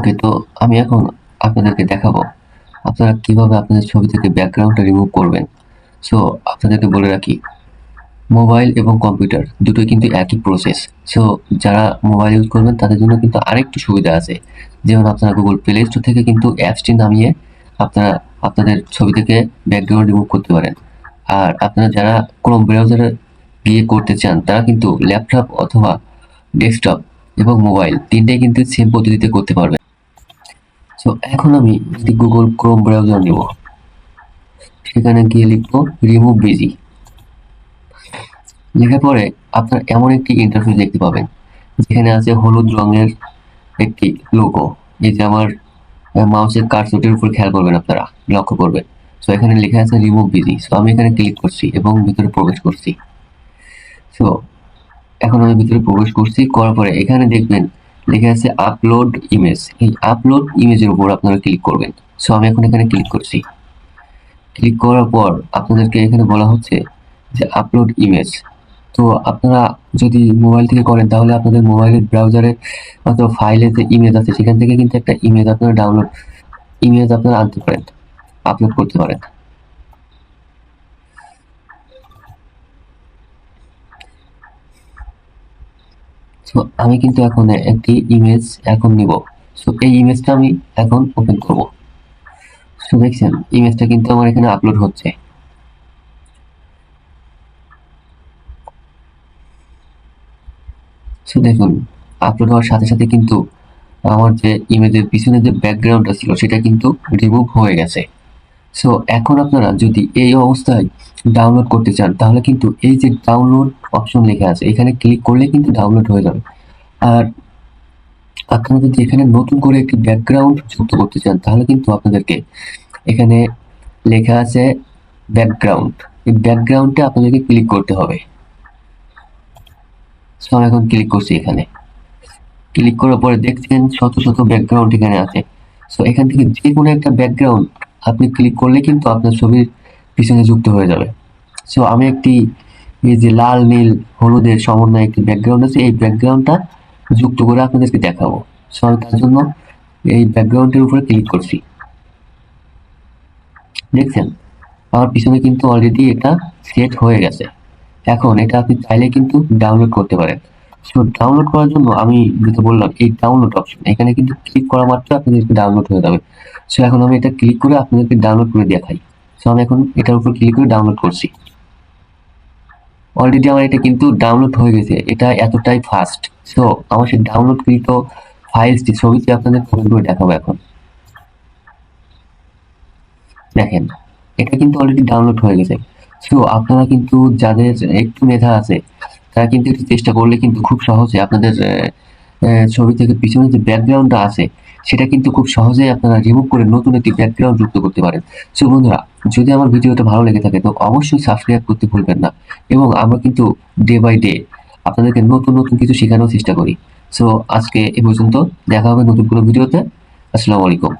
ওকে, তো আমি এখন আপনাদেরকে দেখাবো আপনারা কিভাবে আপনাদের ছবি থেকে ব্যাকগ্রাউন্ডটা রিমুভ করবেন। সো আপনাদেরকে বলে রাখি, মোবাইল এবং কম্পিউটার দুটোই কিন্তু একই প্রসেস। সো যারা মোবাইল ইউজ করবেন তাদের জন্য কিন্তু আরেকটু সুবিধা আছে। যেমন আপনারা গুগল প্লে স্টোর থেকে কিন্তু অ্যাপসটি নামিয়ে আপনারা আপনাদের ছবি থেকে ব্যাকগ্রাউন্ড রিমুভ করতে পারেন। আর আপনারা যারা ক্রোম ব্রাউজারে গিয়ে করতে চান তারা কিন্তু ল্যাপটপ অথবা ডেস্কটপ এবং মোবাইল তিনটেই কিন্তু সেম পদ্ধতিতে করতে পারবেন। সো এখন আমি যদি গুগল ক্রোম ব্রাউজার নিব, সেখানে গিয়ে লিখবো রিমুভ বিজি। লেখার পরে আপনার এমন একটি ইন্টারফেস দেখতে পাবেন যেখানে আছে হলুদ রঙের একটি লোগো। এই যে আমার মাউসের কার্সরটির উপর খেয়াল করবেন, আপনারা লক্ষ্য করবেন। সো এখানে লেখা আছে রিমুভ বিজি। সো আমি এখানে ক্লিক করছি এবং ভিতরে প্রবেশ করছি। সো এখন আমি ভিতরে প্রবেশ করছি, করার পরে এখানে দেখবেন লেখা আছে আপলোড ইমেজ। এই আপলোড ইমেজের উপর আপনারা ক্লিক করবেন। সো আমি এখন এখানে ক্লিক করছি। ক্লিক করার পর আপনাদেরকে এখানে বলা হচ্ছে যে আপলোড ইমেজ। তো আপনারা যদি মোবাইল থেকে করেন তাহলে আপনাদের মোবাইলের ব্রাউজারে অথবা ফাইলে যে ইমেজ আছে সেখান থেকে কিন্তু একটা ইমেজ আপনারা আনতে পারেন, আপলোড করতে পারেন। সো আমি কিন্তু এখন একটি ইমেজ এখন নিব। সো এই ইমেজটা আমি এখন ওপেন করব। সো দেখছেন ইমেজটা কিন্তু আমার এখানে আপলোড হচ্ছে। সো দেখুন, আপলোড হওয়ার সাথে সাথে কিন্তু আমার যে ইমেজের পিছনে যে ব্যাকগ্রাউন্ডটা ছিল সেটা কিন্তু রিমুভ হয়ে গেছে। সো এখন আপনারা যদি এই অবস্থায় ডাউনলোড করতে চান তাহলে কিন্তু এই যে ডাউনলোড অপশন লেখা আছে এখানে ক্লিক করলে কিন্তু ডাউনলোড হয়ে যাবে। আর আপনারা যদি এখানে নতুন করে একটি ব্যাকগ্রাউন্ড যুক্ত করতে চান তাহলে কিন্তু আপনাদেরকে এখানে লেখা আছে ব্যাকগ্রাউন্ড। এই ব্যাকগ্রাউন্ডে আপনাদেরকে ক্লিক করতে হবে। সো আমি এখন ক্লিক করছি। এখানে ক্লিক করার পরে দেখছেন শত শত ব্যাকগ্রাউন্ড এখানে আছে। সো এখান থেকে যে কোনো একটা ব্যাকগ্রাউন্ড আপনি ক্লিক করলে কিন্তু আপনার ছবির পিছনে যুক্ত হয়ে যাবে। সো আমি একটি এই যে লাল নীল হলুদের সমন্বয়ে একটি ব্যাকগ্রাউন্ড আছে, এই ব্যাকগ্রাউন্ডটা যুক্ত করে আপনাদেরকে দেখাবো। সো আমি তার জন্য এই ব্যাকগ্রাউন্ডের উপরে ক্লিক করছি। দেখছেন আমার পিছনে কিন্তু অলরেডি এটা সেট হয়ে গেছে। এখন এটা আপনি চাইলে কিন্তু ডাউনলোড করতে পারেন। সো ডাউনলোড করার জন্য আমি যেটা বললাম এই ডাউনলোড অপশন, এখানে কিন্তু ক্লিক করা মাত্র আপনাদেরকে ডাউনলোড হয়ে যাবে। সো এখন আমি এটা ক্লিক করে আপনাদেরকে ডাউনলোড করে দেখাই। সো আমি এখন এটার উপর ক্লিক করে ডাউনলোড করছি। অলরেডি আমার এটা কিন্তু ডাউনলোড হয়ে গেছে। এটা এতটাই ফাস্ট। সো আমার সেই ডাউনলোডকৃত ফাইলসটি ছবিটি আপনাদের ওপেন করে দেখাবো। এখন দেখেন এটা কিন্তু অলরেডি ডাউনলোড হয়ে গেছে। সো আপনারা কিন্তু যাদের একটু মেধা আছে তারা কিন্তু একটু চেষ্টা করলে কিন্তু খুব সহজে আপনাদের ছবি থেকে পিছনে যে ব্যাকগ্রাউন্ডটা আছে সেটা কিন্তু খুব সহজেই আপনারা রিমুভ করে নতুন একটি ব্যাকগ্রাউন্ড যুক্ত করতে পারেন। সো বন্ধুরা, যদি আমার ভিডিওটা ভালো লেগে থাকে তো অবশ্যই সাবস্ক্রাইব করতে ভুলবেন না। এবং আমরা কিন্তু ডে বাই ডে আপনাদেরকে নতুন নতুন কিছু শেখানোর চেষ্টা করি। সো আজকে এ পর্যন্ত, দেখা হবে নতুন কোনো ভিডিওতে। আসসালামু আলাইকুম।